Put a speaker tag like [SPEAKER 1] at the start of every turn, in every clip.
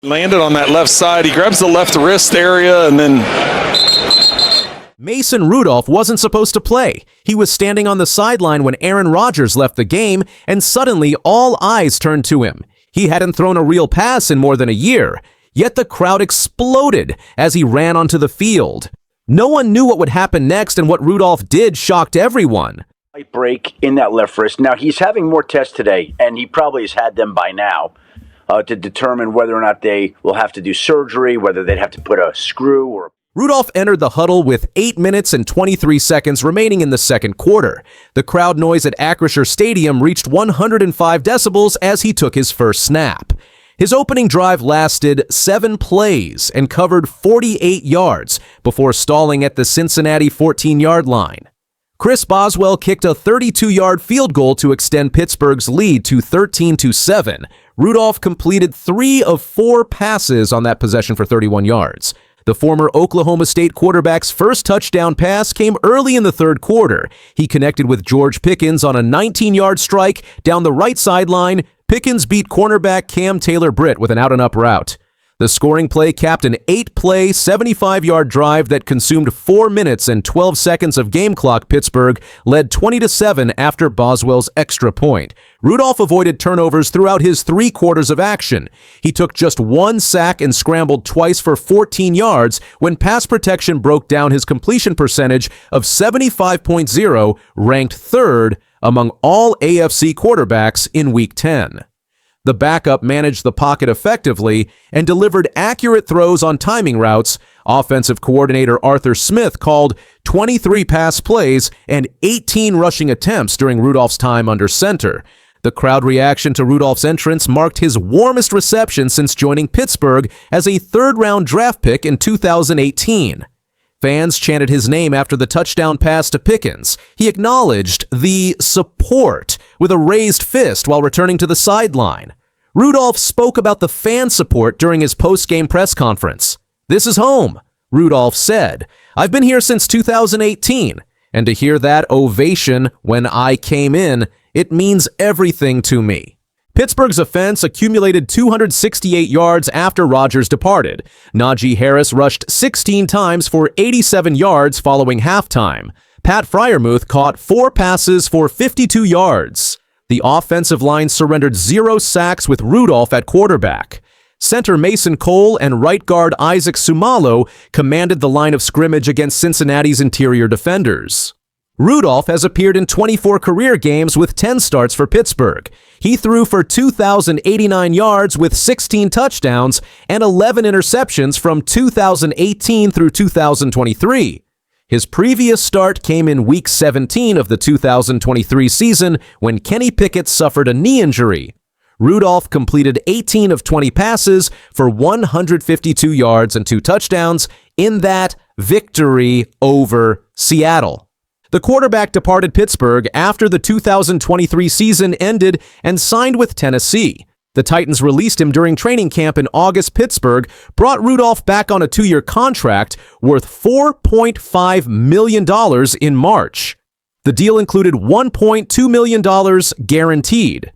[SPEAKER 1] Landed on that left side. He grabs the left wrist area and then...
[SPEAKER 2] Mason Rudolph wasn't supposed to play. He was standing on the sideline when Aaron Rodgers left the game, and suddenly all eyes turned to him. He hadn't thrown a real pass in more than a year, yet the crowd exploded as he ran onto the field. No one knew what would happen next, and what Rudolph did shocked everyone.
[SPEAKER 3] Break in that left wrist. Now, he's having more tests today, and he probably has had them by now to determine whether or not they will have to do surgery, whether they'd have to put a screw or...
[SPEAKER 2] Rudolph entered the huddle with 8 minutes and 23 seconds remaining in the second quarter. The crowd noise at Acrisure Stadium reached 105 decibels as he took his first snap. His opening drive lasted 7 plays and covered 48 yards before stalling at the Cincinnati 14-yard line. Chris Boswell kicked a 32-yard field goal to extend Pittsburgh's lead to 13-7. Rudolph completed 3 of 4 passes on that possession for 31 yards. The former Oklahoma State quarterback's first touchdown pass came early in the third quarter. He connected with George Pickens on a 19-yard strike down the right sideline. Pickens beat cornerback Cam Taylor-Britt with an out-and-up route. The scoring play capped an 8-play, 75-yard drive that consumed 4 minutes and 12 seconds of game clock. Pittsburgh led 20-7 after Boswell's extra point. Rudolph avoided turnovers throughout his 3 quarters of action. He took just 1 sack and scrambled twice for 14 yards when pass protection broke down his completion percentage of 75.0, ranked 3rd among all AFC quarterbacks in Week 10. The backup managed the pocket effectively and delivered accurate throws on timing routes. Offensive coordinator Arthur Smith called 23 pass plays and 18 rushing attempts during Rudolph's time under center. The crowd reaction to Rudolph's entrance marked his warmest reception since joining Pittsburgh as a third-round draft pick in 2018. Fans chanted his name after the touchdown pass to Pickens. He acknowledged the support with a raised fist while returning to the sideline. Rudolph spoke about the fan support during his post-game press conference. "This is home," Rudolph said. "I've been here since 2018, and to hear that ovation when I came in, it means everything to me." Pittsburgh's offense accumulated 268 yards after Rodgers departed. Najee Harris rushed 16 times for 87 yards following halftime. Pat Freiermuth caught 4 passes for 52 yards. The offensive line surrendered 0 sacks with Rudolph at quarterback. Center Mason Cole and right guard Isaac Sumalo commanded the line of scrimmage against Cincinnati's interior defenders. Rudolph has appeared in 24 career games with 10 starts for Pittsburgh. He threw for 2,089 yards with 16 touchdowns and 11 interceptions from 2018 through 2023. His previous start came in Week 17 of the 2023 season when Kenny Pickett suffered a knee injury. Rudolph completed 18 of 20 passes for 152 yards and 2 touchdowns in that victory over Seattle. The quarterback departed Pittsburgh after the 2023 season ended and signed with Tennessee. The Titans released him during training camp in August. Pittsburgh brought Rudolph back on a 2-year contract worth $4.5 million in March. The deal included $1.2 million guaranteed.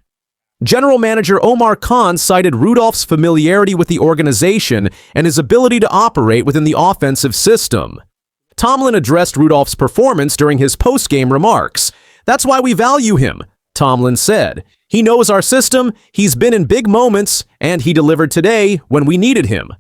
[SPEAKER 2] General Manager Omar Khan cited Rudolph's familiarity with the organization and his ability to operate within the offensive system. Tomlin addressed Rudolph's performance during his post-game remarks. "That's why we value him," Tomlin said. "He knows our system, he's been in big moments, and he delivered today when we needed him."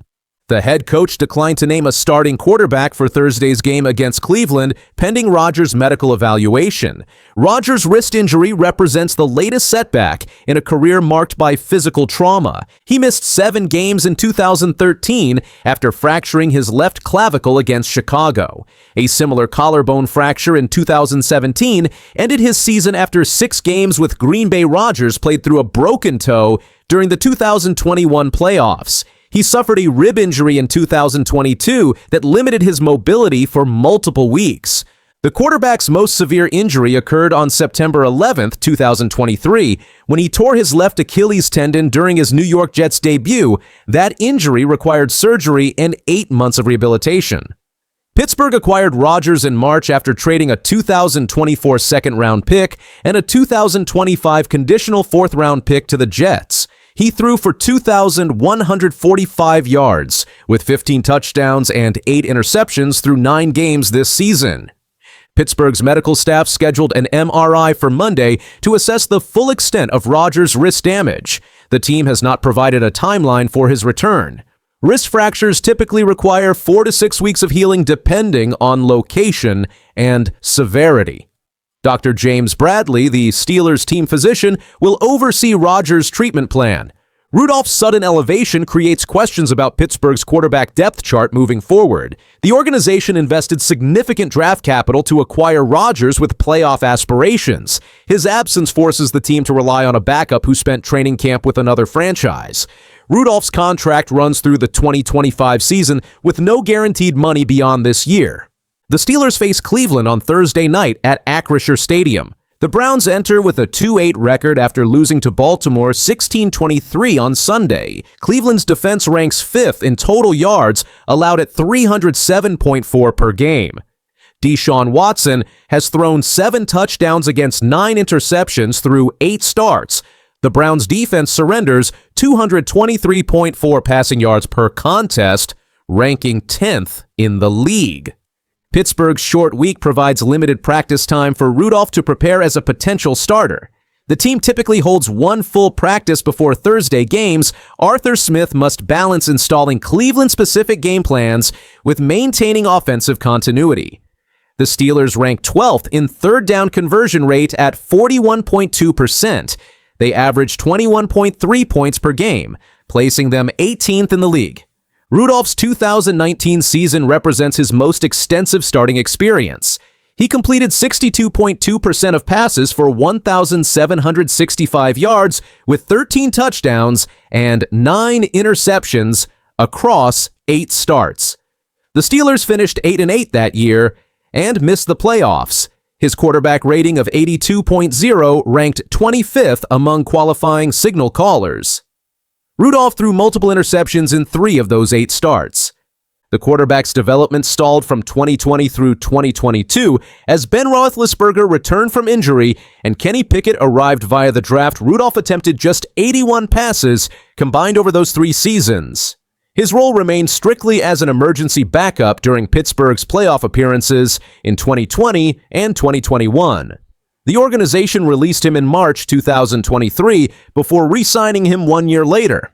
[SPEAKER 2] The head coach declined to name a starting quarterback for Thursday's game against Cleveland, pending Rodgers' medical evaluation. Rodgers' wrist injury represents the latest setback in a career marked by physical trauma. He missed 7 games in 2013 after fracturing his left clavicle against Chicago. A similar collarbone fracture in 2017 ended his season after 6 games with Green Bay. Rodgers played through a broken toe during the 2021 playoffs. He suffered a rib injury in 2022 that limited his mobility for multiple weeks. The quarterback's most severe injury occurred on September 11, 2023, when he tore his left Achilles tendon during his New York Jets debut. That injury required surgery and 8 months of rehabilitation. Pittsburgh acquired Rodgers in March after trading a 2024 second-round pick and a 2025 conditional 4th-round pick to the Jets. He threw for 2,145 yards, with 15 touchdowns and 8 interceptions through 9 games this season. Pittsburgh's medical staff scheduled an MRI for Monday to assess the full extent of Rodgers' wrist damage. The team has not provided a timeline for his return. Wrist fractures typically require 4 to 6 weeks of healing depending on location and severity. Dr. James Bradley, the Steelers' team physician, will oversee Rodgers' treatment plan. Rudolph's sudden elevation creates questions about Pittsburgh's quarterback depth chart moving forward. The organization invested significant draft capital to acquire Rodgers with playoff aspirations. His absence forces the team to rely on a backup who spent training camp with another franchise. Rudolph's contract runs through the 2025 season with no guaranteed money beyond this year. The Steelers face Cleveland on Thursday night at Acrisure Stadium. The Browns enter with a 2-8 record after losing to Baltimore 16-23 on Sunday. Cleveland's defense ranks 5th in total yards, allowed at 307.4 per game. Deshaun Watson has thrown 7 touchdowns against 9 interceptions through 8 starts. The Browns' defense surrenders 223.4 passing yards per contest, ranking 10th in the league. Pittsburgh's short week provides limited practice time for Rudolph to prepare as a potential starter. The team typically holds 1 full practice before Thursday games. Arthur Smith must balance installing Cleveland-specific game plans with maintaining offensive continuity. The Steelers rank 12th in third down conversion rate at 41.2%. They average 21.3 points per game, placing them 18th in the league. Rudolph's 2019 season represents his most extensive starting experience. He completed 62.2% of passes for 1,765 yards with 13 touchdowns and 9 interceptions across 8 starts. The Steelers finished 8-8 that year and missed the playoffs. His quarterback rating of 82.0 ranked 25th among qualifying signal callers. Rudolph threw multiple interceptions in 3 of those 8 starts. The quarterback's development stalled from 2020 through 2022 as Ben Roethlisberger returned from injury and Kenny Pickett arrived via the draft. Rudolph attempted just 81 passes combined over those 3 seasons. His role remained strictly as an emergency backup during Pittsburgh's playoff appearances in 2020 and 2021. The organization released him in March 2023 before re-signing him 1 year later.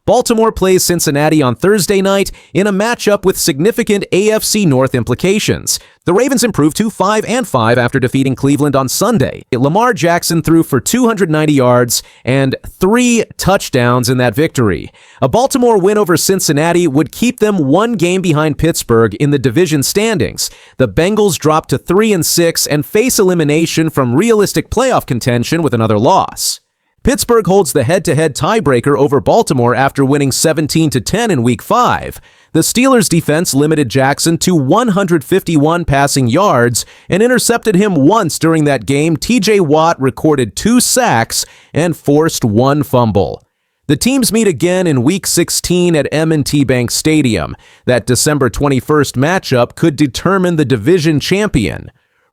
[SPEAKER 2] Baltimore plays Cincinnati on Thursday night in a matchup with significant AFC North implications. The Ravens improved to 5-5 after defeating Cleveland on Sunday. Lamar Jackson threw for 290 yards and 3 touchdowns in that victory. A Baltimore win over Cincinnati would keep them 1 game behind Pittsburgh in the division standings. The Bengals drop to 3-6 and face elimination from realistic playoff contention with another loss. Pittsburgh holds the head-to-head tiebreaker over Baltimore after winning 17-10 in Week 5. The Steelers' defense limited Jackson to 151 passing yards and intercepted him once during that game. TJ Watt recorded 2 sacks and forced 1 fumble. The teams meet again in Week 16 at M&T Bank Stadium. That December 21st matchup could determine the division champion.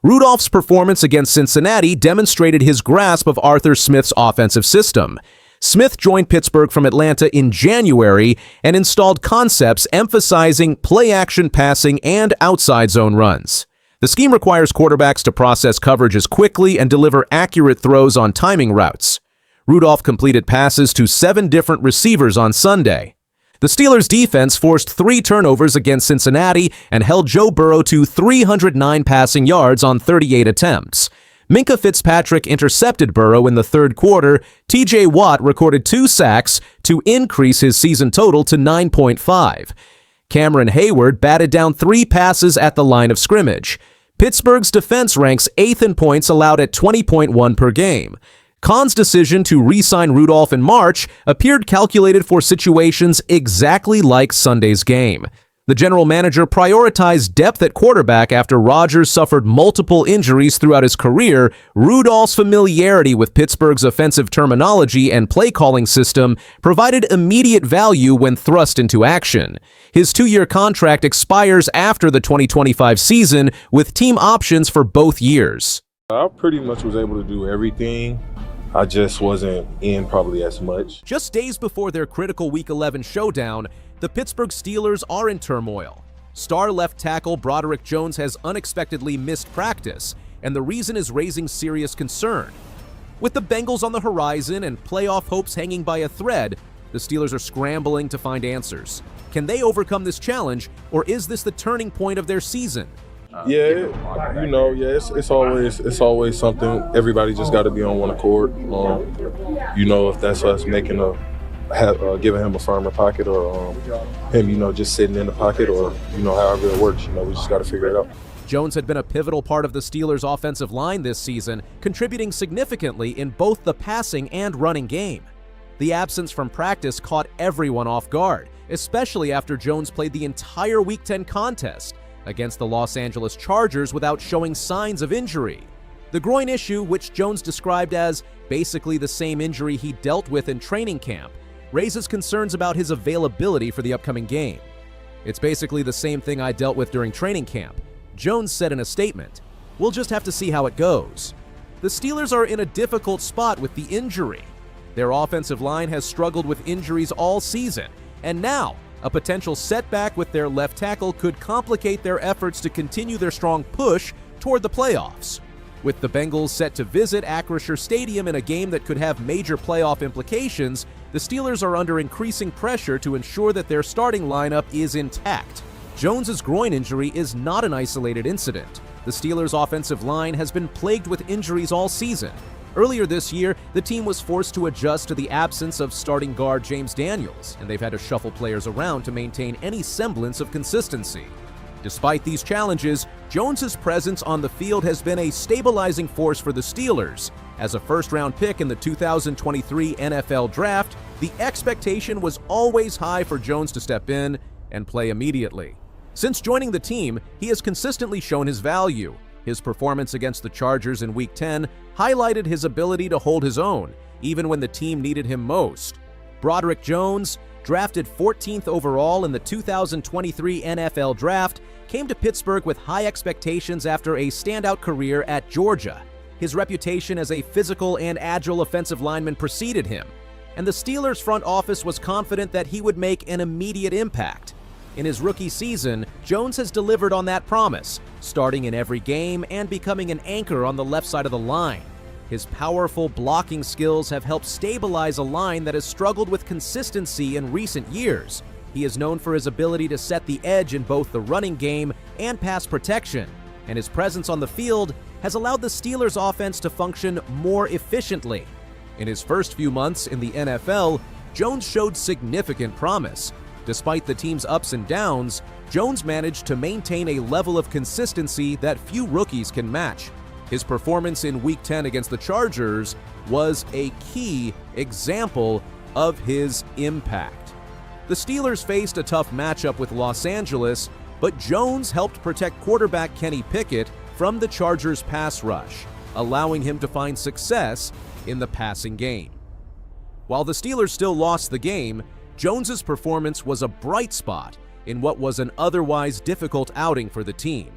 [SPEAKER 2] Rudolph's performance against Cincinnati demonstrated his grasp of Arthur Smith's offensive system. Smith joined Pittsburgh from Atlanta in January and installed concepts emphasizing play-action passing and outside zone runs. The scheme requires quarterbacks to process coverages quickly and deliver accurate throws on timing routes. Rudolph completed passes to 7 different receivers on Sunday. The Steelers' defense forced 3 turnovers against Cincinnati and held Joe Burrow to 309 passing yards on 38 attempts. Minkah Fitzpatrick intercepted Burrow in the 3rd quarter. TJ Watt recorded 2 sacks to increase his season total to 9.5. Cameron Hayward batted down 3 passes at the line of scrimmage. Pittsburgh's defense ranks 8th in points allowed at 20.1 per game. Kahn's decision to re-sign Rudolph in March appeared calculated for situations exactly like Sunday's game. The general manager prioritized depth at quarterback after Rodgers suffered multiple injuries throughout his career. Rudolph's familiarity with Pittsburgh's offensive terminology and play-calling system provided immediate value when thrust into action. His 2-year contract expires after the 2025 season with team options for both years.
[SPEAKER 4] I pretty much was able to do everything I just wasn't in probably as much.
[SPEAKER 2] Just days before their critical Week 11 showdown, the Pittsburgh Steelers are in turmoil. Star left tackle Broderick Jones has unexpectedly missed practice, and the reason is raising serious concern. With the Bengals on the horizon and playoff hopes hanging by a thread, the Steelers are scrambling to find answers. Can they overcome this challenge, or is this the turning point of their season?
[SPEAKER 4] It's always something. Everybody just got to be on one accord. If that's us making giving him a firmer pocket, or him, just sitting in the pocket, or however it works. We just got to figure it out.
[SPEAKER 2] Jones had been a pivotal part of the Steelers' offensive line this season, contributing significantly in both the passing and running game. The absence from practice caught everyone off guard, especially after Jones played the entire Week 10 contest against the Los Angeles Chargers without showing signs of injury. The groin issue, which Jones described as basically the same injury he dealt with in training camp, raises concerns about his availability for the upcoming game. "It's basically the same thing I dealt with during training camp," Jones said in a statement. "We'll just have to see how it goes." The Steelers are in a difficult spot with the injury. Their offensive line has struggled with injuries all season, and now a potential setback with their left tackle could complicate their efforts to continue their strong push toward the playoffs. With the Bengals set to visit Acrisure Stadium in a game that could have major playoff implications, the Steelers are under increasing pressure to ensure that their starting lineup is intact. Jones's groin injury is not an isolated incident. The Steelers' offensive line has been plagued with injuries all season. Earlier this year, the team was forced to adjust to the absence of starting guard James Daniels, and they've had to shuffle players around to maintain any semblance of consistency. Despite these challenges, Jones's presence on the field has been a stabilizing force for the Steelers. As a first-round pick in the 2023 NFL Draft, the expectation was always high for Jones to step in and play immediately. Since joining the team, he has consistently shown his value. His performance against the Chargers in Week 10 highlighted his ability to hold his own, even when the team needed him most. Broderick Jones, drafted 14th overall in the 2023 NFL Draft, came to Pittsburgh with high expectations after a standout career at Georgia. His reputation as a physical and agile offensive lineman preceded him, and the Steelers' front office was confident that he would make an immediate impact. In his rookie season, Jones has delivered on that promise, starting in every game and becoming an anchor on the left side of the line. His powerful blocking skills have helped stabilize a line that has struggled with consistency in recent years. He is known for his ability to set the edge in both the running game and pass protection, and his presence on the field has allowed the Steelers' offense to function more efficiently. In his first few months in the NFL, Jones showed significant promise. Despite the team's ups and downs, Jones managed to maintain a level of consistency that few rookies can match. His performance in Week 10 against the Chargers was a key example of his impact. The Steelers faced a tough matchup with Los Angeles, but Jones helped protect quarterback Kenny Pickett from the Chargers' pass rush, allowing him to find success in the passing game. While the Steelers still lost the game, Jones's performance was a bright spot in what was an otherwise difficult outing for the team.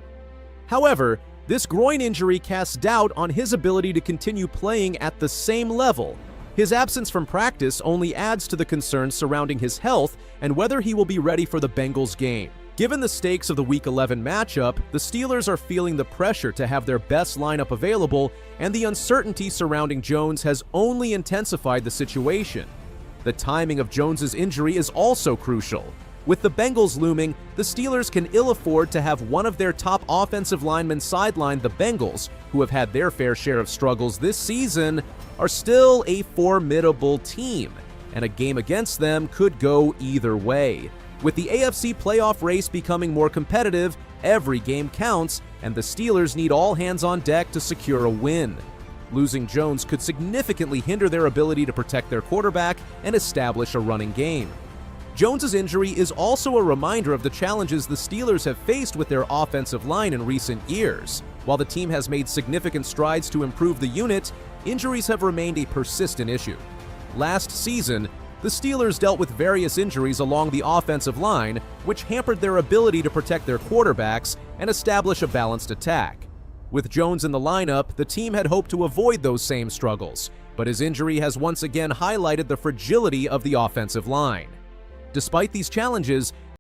[SPEAKER 2] However, this groin injury casts doubt on his ability to continue playing at the same level. His absence from practice only adds to the concerns surrounding his health and whether he will be ready for the Bengals game. Given the stakes of the Week 11 matchup, the Steelers are feeling the pressure to have their best lineup available, and the uncertainty surrounding Jones has only intensified the situation. The timing of Jones's injury is also crucial. With the Bengals looming, the Steelers can ill afford to have one of their top offensive linemen sidelined. The Bengals, who have had their fair share of struggles this season, are still a formidable team, and a game against them could go either way. With the AFC playoff race becoming more competitive, every game counts, and the Steelers need all hands on deck to secure a win. Losing Jones could significantly hinder their ability to protect their quarterback and establish a running game. Jones's injury is also a reminder of the challenges the Steelers have faced with their offensive line in recent years. While the team has made significant strides to improve the unit, injuries have remained a persistent issue. Last season, the Steelers dealt with various injuries along the offensive line, which hampered their ability to protect their quarterbacks and establish a balanced attack. With Jones in the lineup, the team had hoped to avoid those same struggles. but his injury has once again highlighted the fragility of the offensive line. Despite these challenges,